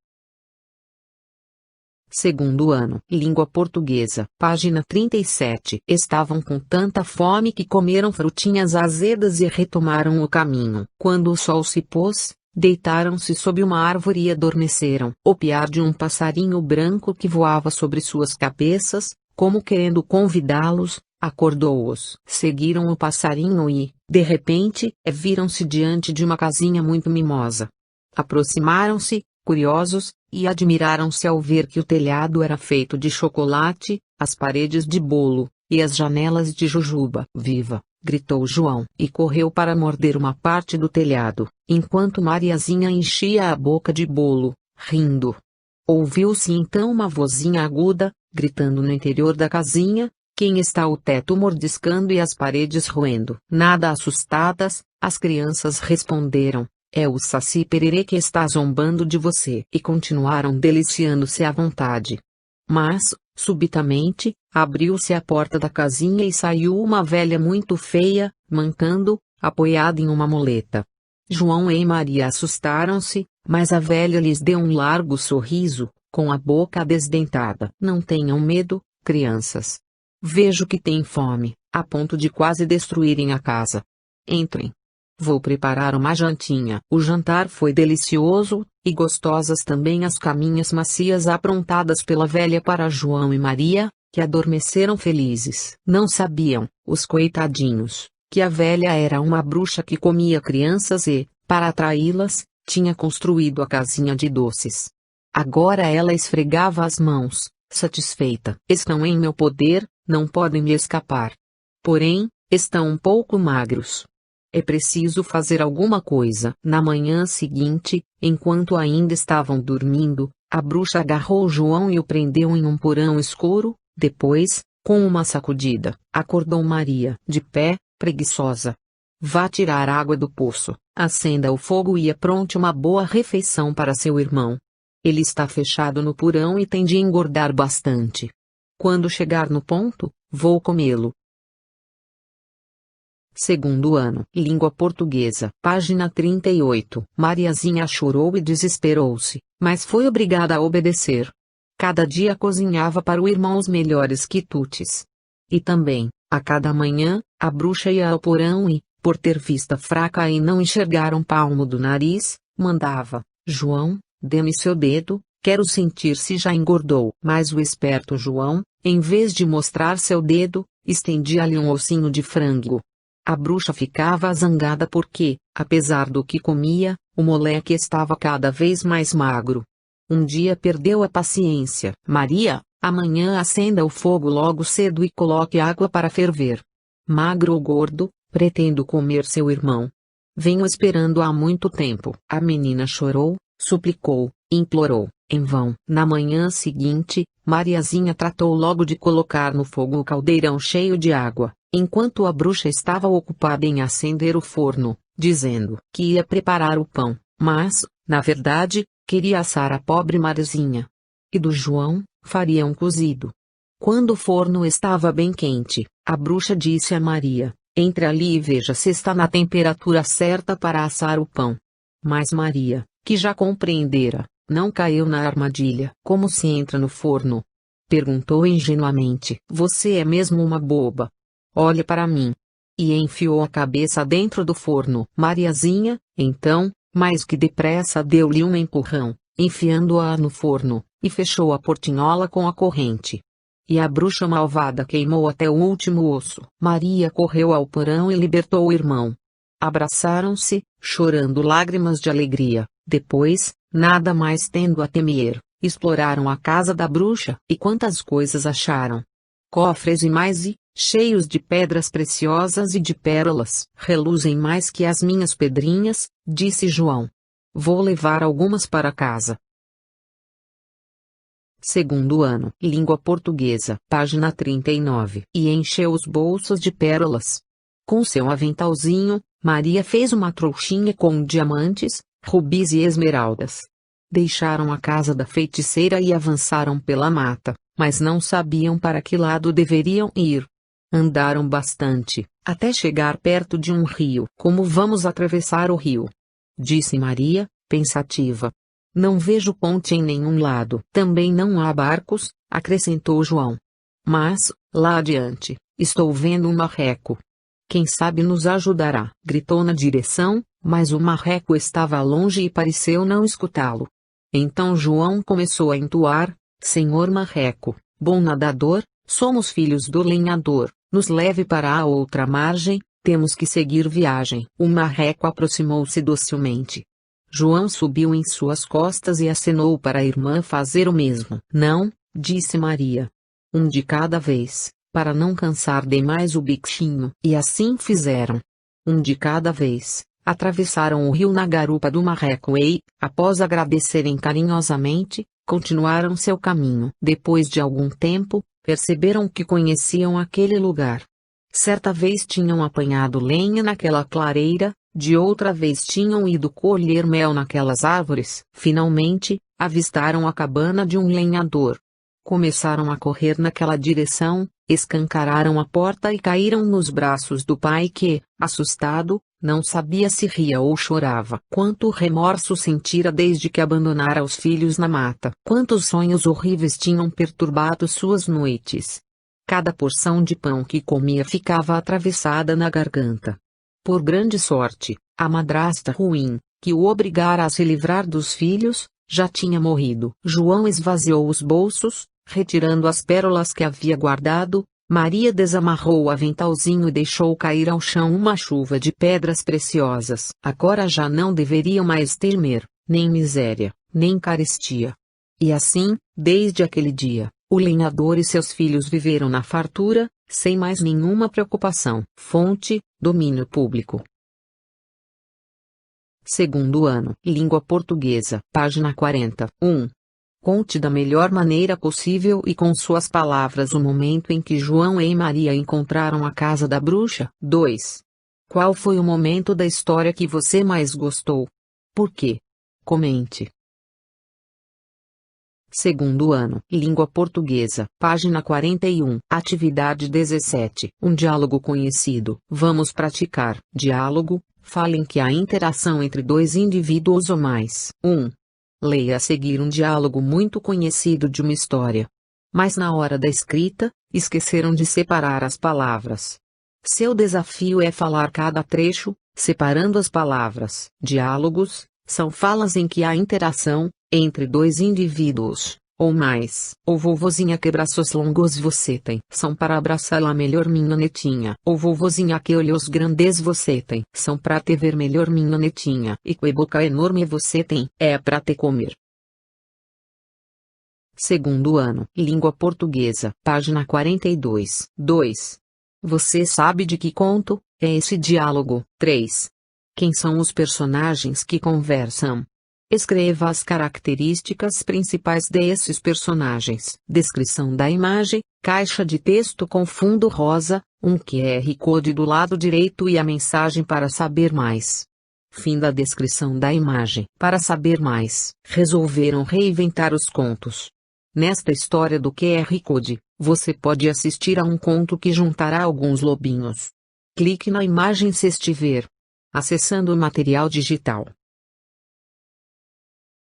Segundo ano, língua portuguesa, página 37. Estavam com tanta fome que comeram frutinhas azedas e retomaram o caminho. Quando o sol se pôs, deitaram-se sob uma árvore e adormeceram. O piar de um passarinho branco que voava sobre suas cabeças, como querendo convidá-los, acordou-os. Seguiram o passarinho e, de repente, viram-se diante de uma casinha muito mimosa. Aproximaram-se, curiosos, e admiraram-se ao ver que o telhado era feito de chocolate, as paredes de bolo, e as janelas de jujuba. Viva! Gritou João, e correu para morder uma parte do telhado, enquanto Mariazinha enchia a boca de bolo, rindo. Ouviu-se então uma vozinha aguda, gritando no interior da casinha: quem está o teto mordiscando e as paredes roendo? Nada assustadas, as crianças responderam: é o Saci Pererê que está zombando de você. E continuaram deliciando-se à vontade. Mas, subitamente, abriu-se a porta da casinha e saiu uma velha muito feia, mancando, apoiada em uma muleta. João e Maria assustaram-se, mas a velha lhes deu um largo sorriso, com a boca desdentada. Não tenham medo, crianças. Vejo que têm fome, a ponto de quase destruírem a casa. Entrem. Vou preparar uma jantinha. O jantar foi delicioso, e gostosas também as caminhas macias aprontadas pela velha para João e Maria, que adormeceram felizes. Não sabiam, os coitadinhos, que a velha era uma bruxa que comia crianças e, para atraí-las, tinha construído a casinha de doces. Agora ela esfregava as mãos, satisfeita. Estão em meu poder, não podem me escapar. Porém, estão um pouco magros. É preciso fazer alguma coisa. Na manhã seguinte, enquanto ainda estavam dormindo, a bruxa agarrou João e o prendeu em um porão escuro. Depois, com uma sacudida, acordou Maria. De pé, preguiçosa. Vá tirar água do poço, acenda o fogo e apronte uma boa refeição para seu irmão. Ele está fechado no porão e tem de engordar bastante. Quando chegar no ponto, vou comê-lo. Segundo ano, língua portuguesa, página 38. Mariazinha chorou e desesperou-se, mas foi obrigada a obedecer. Cada dia cozinhava para o irmão os melhores quitutes. E também, a cada manhã, a bruxa ia ao porão e, por ter vista fraca e não enxergar um palmo do nariz, mandava: João, dê-me seu dedo, quero sentir se já engordou. Mas o esperto João, em vez de mostrar seu dedo, estendia-lhe um ossinho de frango. A bruxa ficava zangada porque, apesar do que comia, o moleque estava cada vez mais magro. Um dia perdeu a paciência. Maria, amanhã acenda o fogo logo cedo e coloque água para ferver. Magro ou gordo, pretendo comer seu irmão. Venho esperando há muito tempo. A menina chorou, suplicou, implorou, em vão. Na manhã seguinte, Mariazinha tratou logo de colocar no fogo o caldeirão cheio de água, enquanto a bruxa estava ocupada em acender o forno, dizendo que ia preparar o pão, mas, na verdade, queria assar a pobre Mariazinha. E do João, faria um cozido. Quando o forno estava bem quente, a bruxa disse a Maria: entre ali e veja se está na temperatura certa para assar o pão. Mas Maria, que já compreendera, não caiu na armadilha. Como se entra no forno? Perguntou ingenuamente. Você é mesmo uma boba. Olhe para mim. E enfiou a cabeça dentro do forno. Mariazinha, então, mais que depressa deu-lhe um empurrão, enfiando-a no forno, e fechou a portinhola com a corrente. e a bruxa malvada queimou até o último osso. Maria correu ao porão e libertou o irmão. Abraçaram-se, chorando lágrimas de alegria. Depois, nada mais tendo a temer, exploraram a casa da bruxa. E quantas coisas acharam! Cofres cheios de pedras preciosas e de pérolas. Reluzem mais que as minhas pedrinhas, disse João. Vou levar algumas para casa. Segundo ano, língua portuguesa, página 39. E encheu os bolsos de pérolas. Com seu aventalzinho, Maria fez uma trouxinha com diamantes, rubis e esmeraldas. Deixaram a casa da feiticeira e avançaram pela mata, mas não sabiam para que lado deveriam ir. Andaram bastante, até chegar perto de um rio. Como vamos atravessar o rio? Disse Maria, pensativa. Não vejo ponte em nenhum lado. Também não há barcos, acrescentou João. Mas, lá adiante, estou vendo um marreco. Quem sabe nos ajudará. Gritou na direção, mas o marreco estava longe e pareceu não escutá-lo. Então João começou a entoar: Senhor marreco, bom nadador, somos filhos do lenhador, nos leve para a outra margem, temos que seguir viagem. O marreco aproximou-se docilmente. João subiu em suas costas e acenou para a irmã fazer o mesmo. Não, disse Maria. Um de cada vez, para não cansar demais o bichinho. E assim fizeram. Um de cada vez, atravessaram o rio na garupa do marreco e, após agradecerem carinhosamente, continuaram seu caminho. Depois de algum tempo, perceberam que conheciam aquele lugar. Certa vez tinham apanhado lenha naquela clareira, de outra vez tinham ido colher mel naquelas árvores. Finalmente, avistaram a cabana de um lenhador. Começaram a correr naquela direção, escancararam a porta e caíram nos braços do pai que, assustado, não sabia se ria ou chorava. Quanto remorso sentira desde que abandonara os filhos na mata. Quantos sonhos horríveis tinham perturbado suas noites. Cada porção de pão que comia ficava atravessada na garganta. Por grande sorte, a madrasta ruim, que o obrigara a se livrar dos filhos, já tinha morrido. João esvaziou os bolsos, retirando as pérolas que havia guardado. Maria desamarrou o aventalzinho e deixou cair ao chão uma chuva de pedras preciosas. Agora já não deveriam mais temer, nem miséria, nem carestia. E assim, desde aquele dia, o lenhador e seus filhos viveram na fartura, sem mais nenhuma preocupação. Fonte: domínio público. Segundo ano, língua portuguesa, página 40. 1. Conte da melhor maneira possível e com suas palavras o momento em que João e Maria encontraram a casa da bruxa. 2. Qual foi o momento da história que você mais gostou? Por quê? Comente. Segundo ano, língua portuguesa, página 41. Atividade 17. Um diálogo conhecido. Vamos praticar. Diálogo. Falem que há interação entre dois indivíduos ou mais. 1. Leia a seguir um diálogo muito conhecido de uma história. Mas na hora da escrita, esqueceram de separar as palavras. Seu desafio é falar cada trecho, separando as palavras. Diálogos são falas em que há interação entre dois indivíduos, ou mais. O vovozinha que braços longos você tem. São para abraçá-la melhor minha netinha. O vovozinha que olhos grandes você tem. São para te ver melhor minha netinha. E que boca enorme você tem. É para te comer. Segundo ano, língua portuguesa, página 42. 2. Você sabe de que conto é esse diálogo? 3. Quem são os personagens que conversam? Escreva as características principais desses personagens. Descrição da imagem: caixa de texto com fundo rosa, um QR Code do lado direito e a mensagem para saber mais. Fim da descrição da imagem. Para saber mais, resolveram reinventar os contos. Nesta história do QR Code, você pode assistir a um conto que juntará alguns lobinhos. Clique na imagem se estiver acessando o material digital.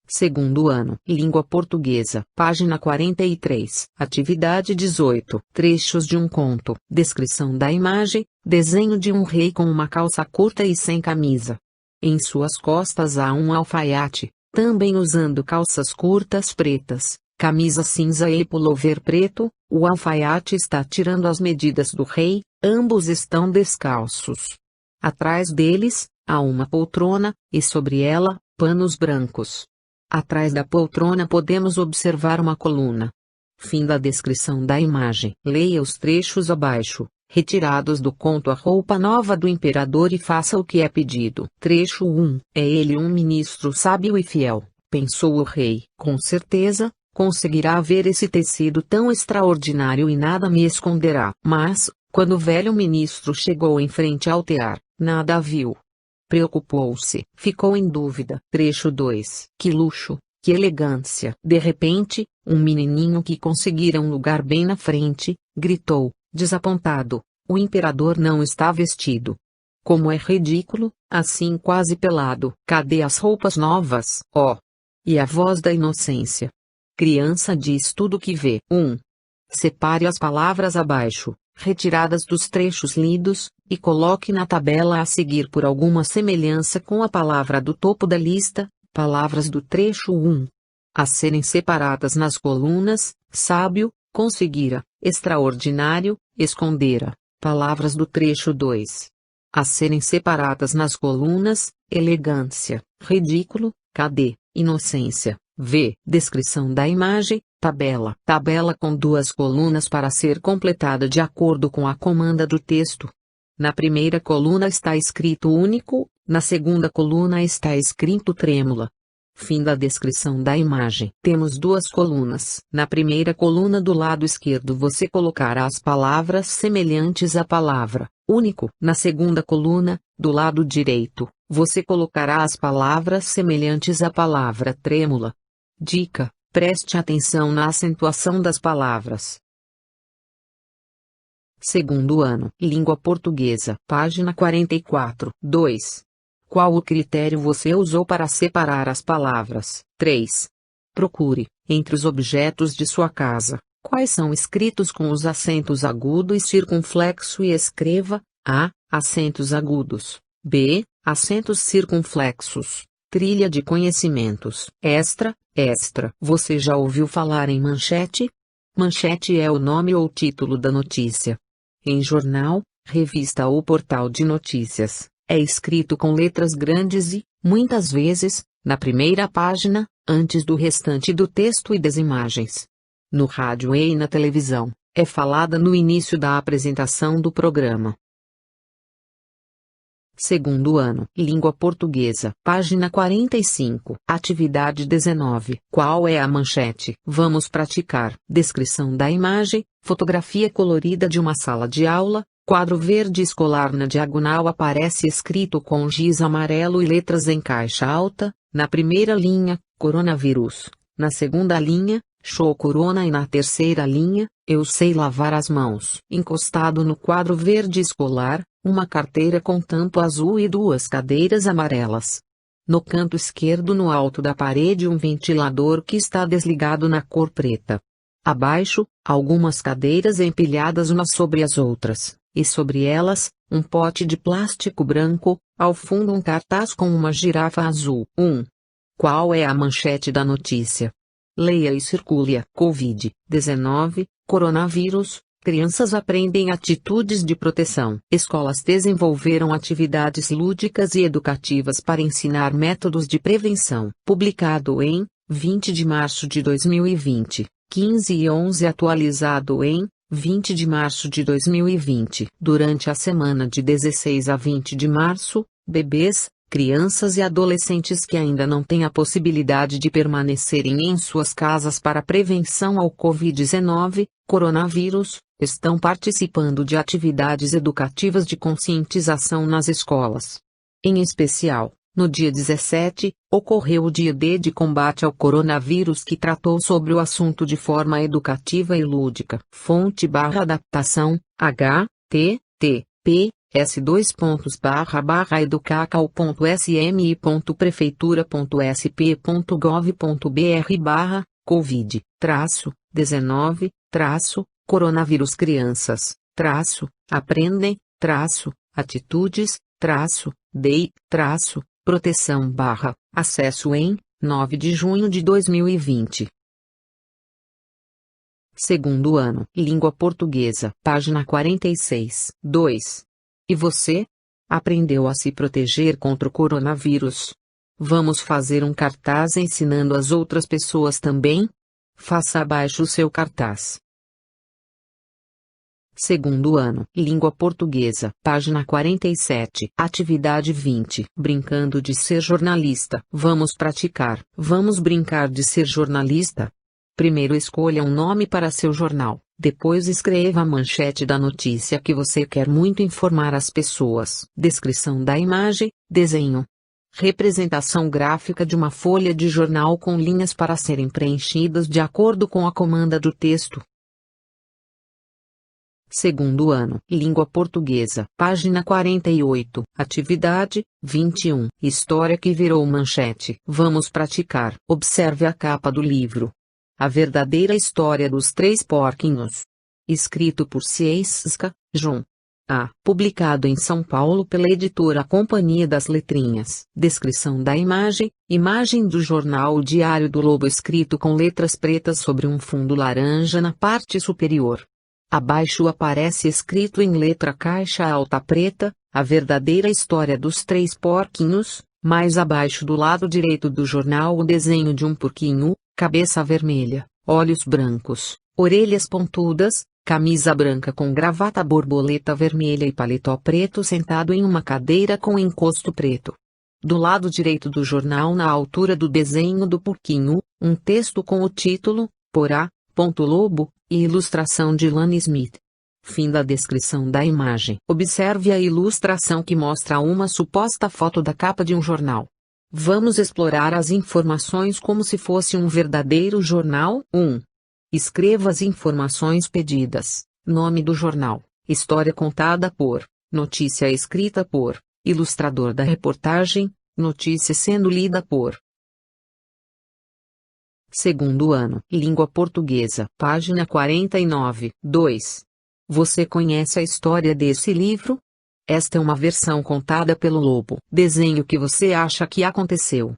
Segundo ano, língua portuguesa, página 43. Atividade 18. Trechos de um conto. Descrição da imagem: desenho de um rei com uma calça curta e sem camisa. Em suas costas há um alfaiate, também usando calças curtas pretas. camisa cinza e pullover preto, o alfaiate está tirando as medidas do rei, ambos estão descalços. Atrás deles, há uma poltrona, e sobre ela, panos brancos. Atrás da poltrona podemos observar uma coluna. Fim da descrição da imagem. Leia os trechos abaixo, retirados do conto A Roupa Nova do Imperador e faça o que é pedido. Trecho 1. É ele um ministro sábio e fiel, pensou o rei. Com certeza, conseguirá ver esse tecido tão extraordinário e nada me esconderá. Mas, quando o velho ministro chegou em frente ao tear, nada viu. Preocupou-se, ficou em dúvida. Trecho 2. Que luxo, que elegância! De repente, um menininho que conseguira um lugar bem na frente, gritou, desapontado: o imperador não está vestido. Como é ridículo, assim quase pelado. Cadê as roupas novas? Oh! E a voz da inocência. Criança diz tudo o que vê. 1. Separe as palavras abaixo, retiradas dos trechos lidos, e coloque na tabela a seguir por alguma semelhança com a palavra do topo da lista, palavras do trecho 1. A serem separadas nas colunas: sábio, conseguira, extraordinário, escondera, palavras do trecho 2. A serem separadas nas colunas: elegância, ridículo, cadê, inocência. V. Descrição da imagem, tabela. Tabela com duas colunas para ser completada de acordo com a comanda do texto. Na primeira coluna está escrito único, na segunda coluna está escrito trêmula. Fim da descrição da imagem. Temos duas colunas. Na primeira coluna do lado esquerdo você colocará as palavras semelhantes à palavra único. Na segunda coluna, do lado direito, você colocará as palavras semelhantes à palavra trêmula. Dica: preste atenção na acentuação das palavras. Segundo ano, língua portuguesa, página 44. 2. Qual o critério você usou para separar as palavras? 3. Procure, entre os objetos de sua casa, quais são escritos com os acentos agudo e circunflexo e escreva: A. Acentos agudos. B. Acentos circunflexos. Trilha de conhecimentos. Extra. Você já ouviu falar em manchete? Manchete é o nome ou título da notícia. Em jornal, revista ou portal de notícias, é escrito com letras grandes e, muitas vezes, na primeira página, antes do restante do texto e das imagens. No rádio e na televisão, é falada no início da apresentação do programa. Segundo ano, língua portuguesa, página 45. Atividade 19. Qual é a manchete? Vamos praticar. Descrição da imagem: fotografia colorida de uma sala de aula, quadro verde escolar. Na diagonal aparece escrito com giz amarelo e letras em caixa alta, na primeira linha, coronavírus, na segunda linha, show corona e na terceira linha, eu sei lavar as mãos. Encostado no quadro verde escolar, uma carteira com tampo azul e duas cadeiras amarelas. No canto esquerdo no alto da parede um ventilador que está desligado na cor preta. Abaixo, algumas cadeiras empilhadas umas sobre as outras, e sobre elas, um pote de plástico branco, ao fundo um cartaz com uma girafa azul. 1. Qual é a manchete da notícia? Leia e circule-a. Covid-19, coronavírus. Crianças aprendem atitudes de proteção. Escolas desenvolveram atividades lúdicas e educativas para ensinar métodos de prevenção. Publicado em 20 de março de 2020, 15:11. Atualizado em 20 de março de 2020. Durante a semana de 16 a 20 de março, bebês, crianças e adolescentes que ainda não têm a possibilidade de permanecerem em suas casas para prevenção ao Covid-19, coronavírus, estão participando de atividades educativas de conscientização nas escolas. Em especial, no dia 17, ocorreu o Dia D de combate ao coronavírus que tratou sobre o assunto de forma educativa e lúdica. Fonte/adaptação, https://educacal.smi.prefeitura.sp.gov.br/covid-19 crianças, aprendem, atitudes, DEI, proteção/acesso em 9 de junho de 2020. Segundo ano, língua portuguesa, página 46. 2. E você? Aprendeu a se proteger contra o coronavírus? Vamos fazer um cartaz ensinando as outras pessoas também? Faça abaixo o seu cartaz. Segundo ano, língua portuguesa, página 47. Atividade 20. Brincando de ser jornalista. Vamos praticar. Vamos brincar de ser jornalista? Primeiro escolha um nome para seu jornal, depois escreva a manchete da notícia que você quer muito informar as pessoas. Descrição da imagem, desenho. Representação gráfica de uma folha de jornal com linhas para serem preenchidas de acordo com a comanda do texto. Segundo ano, língua portuguesa, página 48. Atividade 21. História que virou manchete. Vamos praticar. Observe a capa do livro. A verdadeira história dos três porquinhos. Escrito por Ciesca, João. A. Publicado em São Paulo pela editora Companhia das Letrinhas. Descrição da imagem. Imagem do jornal O Diário do Lobo escrito com letras pretas sobre um fundo laranja na parte superior. Abaixo aparece escrito em letra caixa alta preta, a verdadeira história dos três porquinhos. Mais abaixo do lado direito do jornal o desenho de um porquinho, cabeça vermelha, olhos brancos, orelhas pontudas, camisa branca com gravata borboleta vermelha e paletó preto sentado em uma cadeira com encosto preto. Do lado direito do jornal na altura do desenho do porquinho, um texto com o título, Porá, Lobo, e ilustração de Lani Smith. Fim da descrição da imagem. Observe a ilustração que mostra uma suposta foto da capa de um jornal. Vamos explorar as informações como se fosse um verdadeiro jornal. 1. Escreva as informações pedidas. Nome do jornal. História contada por. Notícia escrita por. Ilustrador da reportagem. Notícia sendo lida por. Segundo ano, língua portuguesa, página 49. 2. Você conhece a história desse livro? Esta é uma versão contada pelo lobo. Desenhe o que você acha que aconteceu.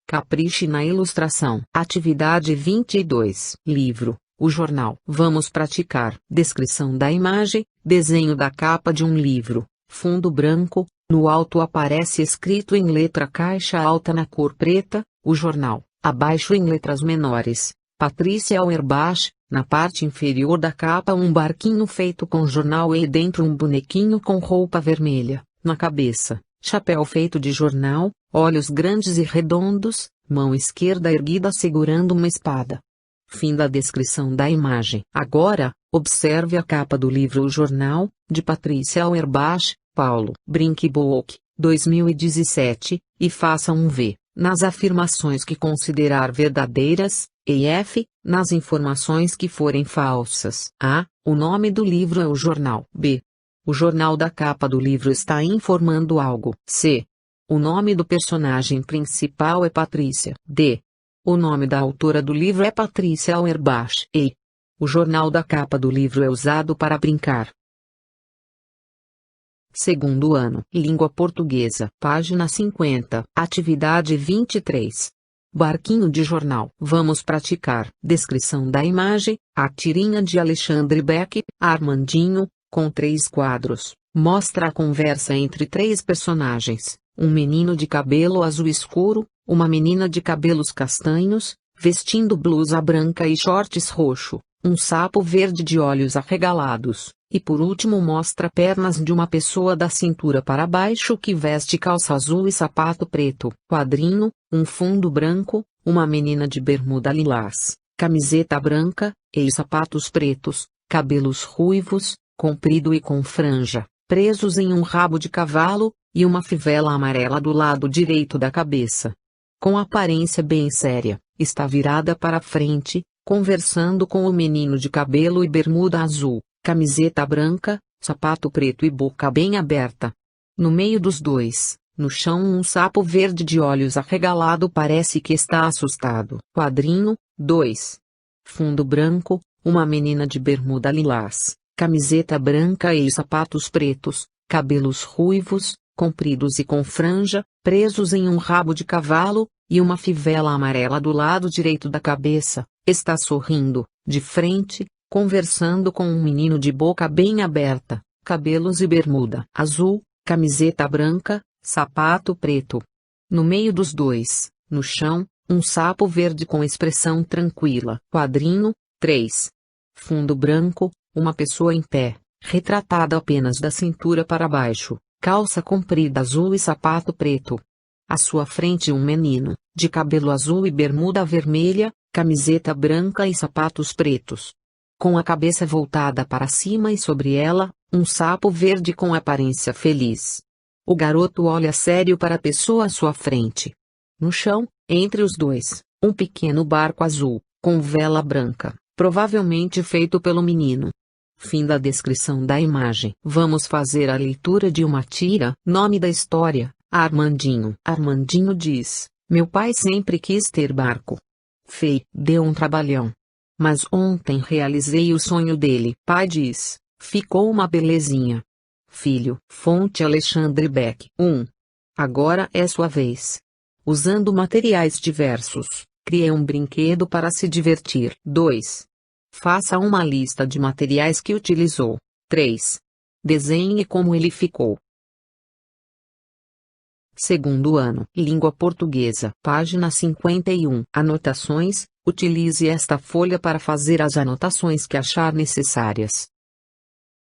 Capriche na ilustração. Atividade 22. Livro. O jornal. Vamos praticar. Descrição da imagem. Desenho da capa de um livro. Fundo branco. No alto aparece escrito em letra caixa alta na cor preta, o jornal. Abaixo em letras menores. Patrícia Auerbach. Na parte inferior da capa um barquinho feito com jornal e dentro um bonequinho com roupa vermelha. Na cabeça, chapéu feito de jornal, olhos grandes e redondos, mão esquerda erguida segurando uma espada. Fim da descrição da imagem. Agora, observe a capa do livro O Jornal, de Patrícia Auerbach, Paulo Brinkbook, 2017, e faça um V, nas afirmações que considerar verdadeiras, e F, nas informações que forem falsas. A. O nome do livro é o jornal. B. O jornal da capa do livro está informando algo. C. O nome do personagem principal é Patrícia. D. O nome da autora do livro é Patrícia Auerbach. E. O jornal da capa do livro é usado para brincar. Segundo ano, língua portuguesa, página 50, atividade 23. Barquinho de jornal. Vamos praticar. Descrição da imagem. A tirinha de Alexandre Beck, Armandinho, com 3 quadros, mostra a conversa entre 3 personagens. Um menino de cabelo azul escuro, uma menina de cabelos castanhos, vestindo blusa branca e shorts roxo, um sapo verde de olhos arregalados, e por último mostra pernas de uma pessoa da cintura para baixo que veste calça azul e sapato preto. Quadrinho, um fundo branco, uma menina de bermuda lilás, camiseta branca, e sapatos pretos, cabelos ruivos, comprido e com franja, presos em um rabo de cavalo, e uma fivela amarela do lado direito da cabeça. Com aparência bem séria, está virada para frente, conversando com o menino de cabelo e bermuda azul, camiseta branca, sapato preto e boca bem aberta. No meio dos dois, no chão um sapo verde de olhos arregalado parece que está assustado. Quadrinho 2. Fundo branco, uma menina de bermuda lilás, camiseta branca e sapatos pretos, cabelos ruivos, compridos e com franja, presos em um rabo de cavalo, e uma fivela amarela do lado direito da cabeça, está sorrindo, de frente, conversando com um menino de boca bem aberta, cabelos e bermuda azul, camiseta branca, sapato preto. No meio dos dois, no chão, um sapo verde com expressão tranquila. Quadrinho 3. Fundo branco, uma pessoa em pé, retratada apenas da cintura para baixo, calça comprida azul e sapato preto. À sua frente um menino, de cabelo azul e bermuda vermelha, camiseta branca e sapatos pretos. Com a cabeça voltada para cima e sobre ela, um sapo verde com aparência feliz. O garoto olha sério para a pessoa à sua frente. No chão, entre os dois, um pequeno barco azul, com vela branca, provavelmente feito pelo menino. Fim da descrição da imagem. Vamos fazer a leitura de uma tira. Nome da história: Armandinho. Armandinho diz: meu pai sempre quis ter barco. Deu um trabalhão. Mas ontem realizei o sonho dele. Pai diz: ficou uma belezinha. Filho. Fonte Alexandre Beck. 1. Agora é sua vez. Usando materiais diversos, crie um brinquedo para se divertir. 2. Faça uma lista de materiais que utilizou. 3. Desenhe como ele ficou. Segundo ano. Língua portuguesa. Página 51. Anotações. Utilize esta folha para fazer as anotações que achar necessárias.